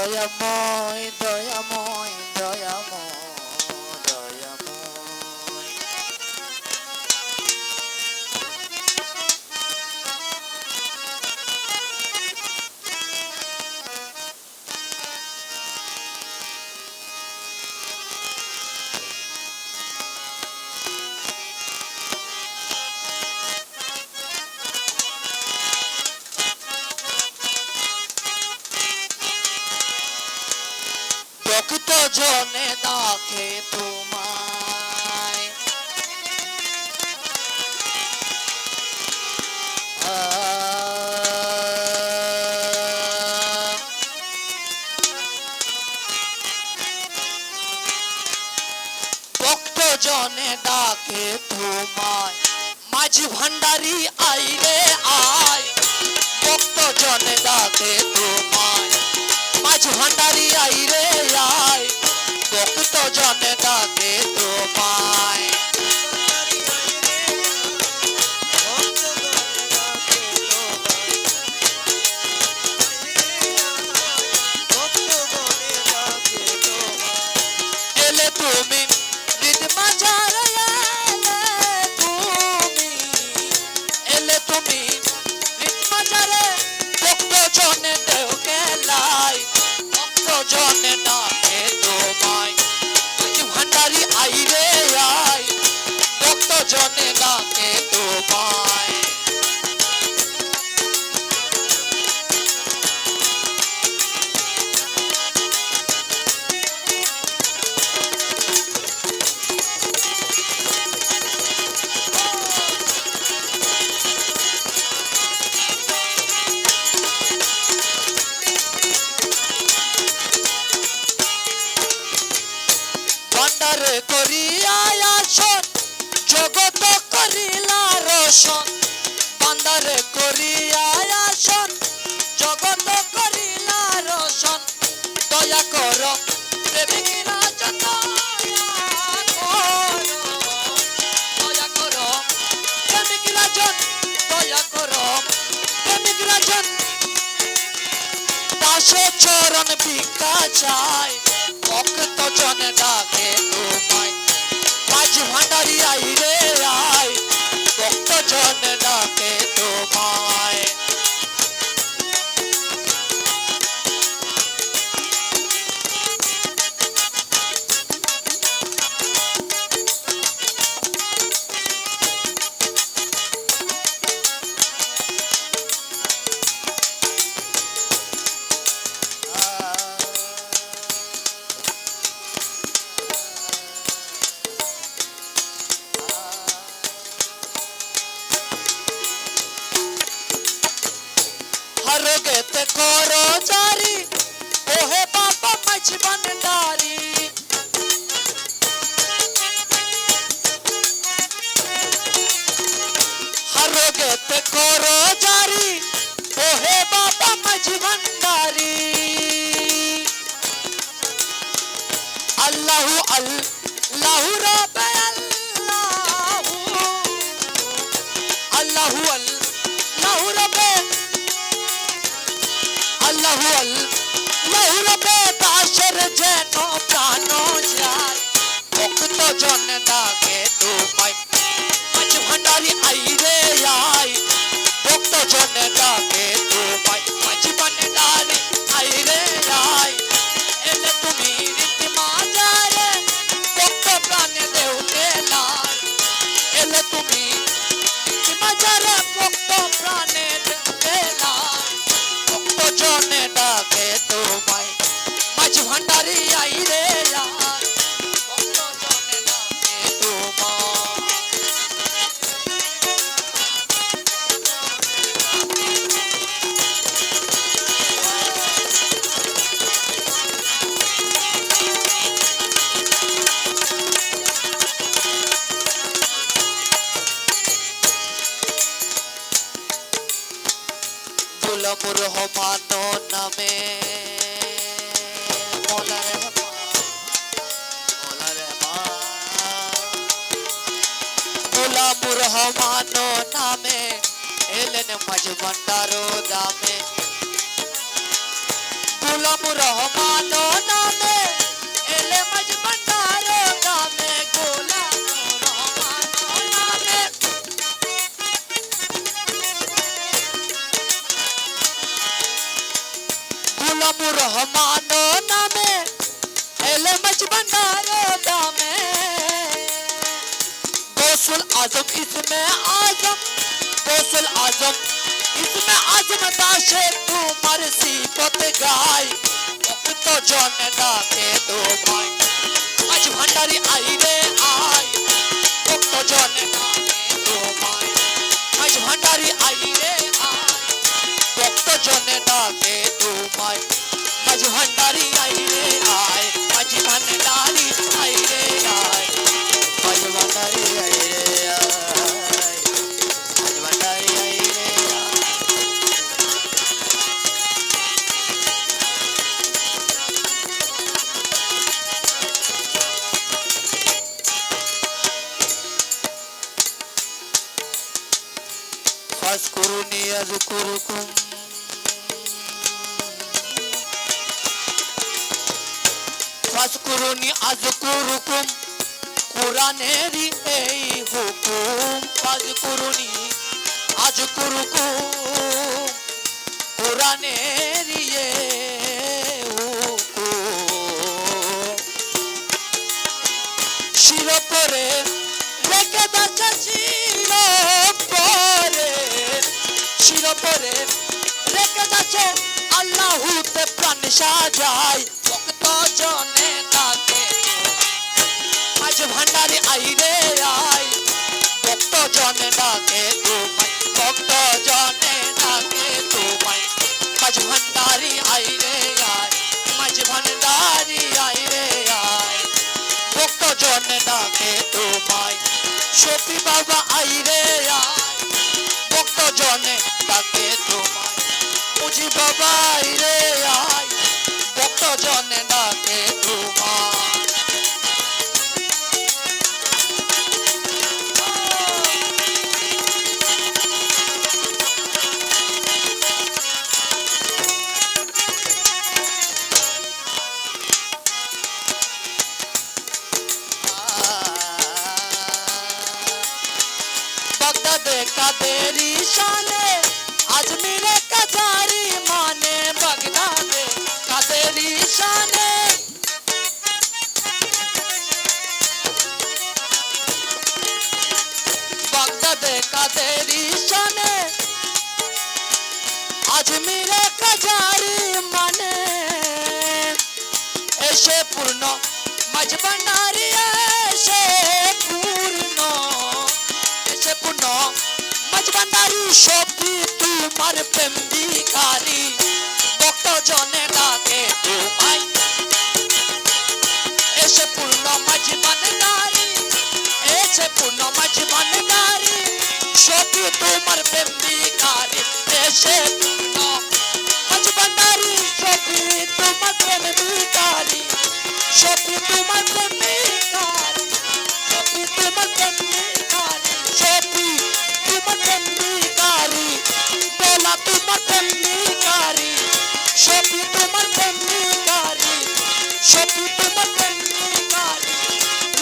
দয়াময় দয়াময় দয়াময় দয়াময় ভক্ত জনে ডাকে তোমায় ভক্ত জনে ডাকে তোমায় মাঝ ভান্ডারি আইরে আয় ভক্ত জনে ডাকে তোমায় মাঝ ভান্ডারি আইরে আয় ভক্ত জনে ডাকে তোমায় এলে তুমি হৃদ মাঝারে এলে তুমি হৃদ মাঝারে ভক্ত জনে দেও গেলাই ভক্ত জনে ডাকে তোমায় মাঝ ভান্ডারি আইরে আয় ভক্ত জনে ডাকে তোমায় ভান্ডারে করিয়া আসন জগত করিলা রোশন ভান্ডারে করিয়া আসন জগত করিলা রোশন দয়া কর প্রেমিকরা জন্য দয়া কর প্রেমিকরা জন দয়া কর প্রেমিকরা জন দাসে চরণ ভিক্ষা চায় ভক্ত জনে ডাকে তোমায় মাঝ ভান্ডারি আইরে আয় ভক্ত জনে ডাকে তোমায় হরগেতে করো জারি ওহে বাবা মাঝ ভান্ডারি হরগেতে করো জারি ওহে বাবা মাঝ ভান্ডারি আল্লাহু আল্লাহু রব্বে আল্লাহু আল্লাহু আল্লাহু রব্বে আল্লাহু আল্লাহু রব্বে দাসের যেন প্রাণ যায় ভক্ত জনে ডাকে তোমায় মাঝ ভান্ডারি আইরে আয় ভক্ত জনে ডাকে তোমায় মাঝ ভান্ডারি আইরে আয় এলে তুমি হৃদ মাঝারে ভক্ত প্রাণে দেও গেলাই এলে তুমি হৃদ মাঝারে ভক্ত প্রাণে দেও গেলাই ভক্ত জনে ডাকে তোমায় মাঝ ভান্ডারি আইরে আয় ভক্ত জনে ডাকে তোমায় গোলামুর রহমান নামে মোলা গোলামুর রহমান নামে এলেন মাঝ ভান্ডারো দামে গোলাম রহমান নামে এলে মাঝ ভান্ডার গ্রামে গোলাম রহমান নামে গোলাম রহমান নামে এলে মাঝ ভান্ডার গ্রামে गौसुल आजम इसमें आजम गौसुल आजम इसमें आजम दाशे तुम्हार सिफत गाय तो जन डाके दो भाई आज भंडारी आई रे आई तो जन डाके दो भाई आज भंडारी आई रे आई तो जन डाके दो भाई आज भंडारी आई रे आई आज भंडारी आई रे आई आज भंडारी आई रे आई आज भंडारी आई रे आई ফাজকুরুনি আযকুরুকুম ফাজকুরুনি আযকুরুকুম কুরআনেরই এই হুকুম ফাজকুরুনি আযকুরুকুম কুরআনেরই এই হুকুম শিরোপরে রেখে দাঁড়া শিরোপরে রেখে যাচ্ছে আল্লাহুতে প্রাণ সাজায় ভক্ত জনে ডাকে আজ ভান্ডারি আই রে আই ভক্ত জনে ডাকে তোমায় ভক্ত জনে ডাকে তোমায় আজ ভান্ডারি আই রে আই আজ ভান্ডারি আই রে আই ভক্ত জনে ডাকে তোমায় শফি বাবা আই রে আই ভক্ত জনে ডাকে তোমায় মুজি বাবা আই রে আই ভক্ত জনে ডাকে তোমায় বাগদাদে কাদেরি শানে আজমিরে কাজারি মানে বাগদাদে কাদেরি শানে বাগদাদে কাদেরি শানে আজমিরে কাজারি মানে এসে পূর্ণ মাঝ ভান্ডারি এসে পূর্ণ মাঝ ভান্ডারি শক্তি তোমার প্রেম ভিখারি ভক্ত জনে ডাকে তোমায় এসে পূর্ণ মাঝ ভান্ডারি এসে পূর্ণ মাঝ ভান্ডারি শক্তি তোমার প্রেম ভিখারি এসে পূর্ণ মাঝ ভান্ডারি শক্তি তোমার প্রেম ভিখারি শক্তি তোমার প্রেম ভিখারি শক্তি তোমার প্রেম ভিখারি শক্তি তোমার প্রেম ভিখারি बोला তোমার প্রেম ভিখারি শক্তি তোমার প্রেম ভিখারি শক্তি তোমার প্রেম ভিখারি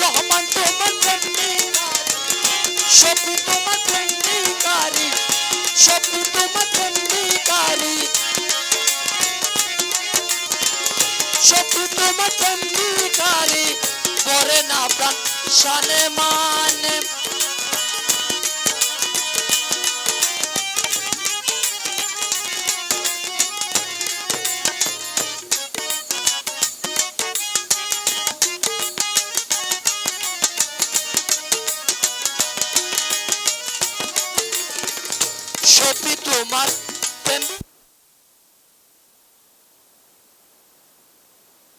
রহমান তোমার প্রেম ভিখারি শক্তি তোমার প্রেম ভিখারি শক্তি তোমার প্রেম ভিখারি শক্তি তোমার প্রেম ভিখারি পরে না প্রাণ শানে মানে শক্তি তোমার প্রেম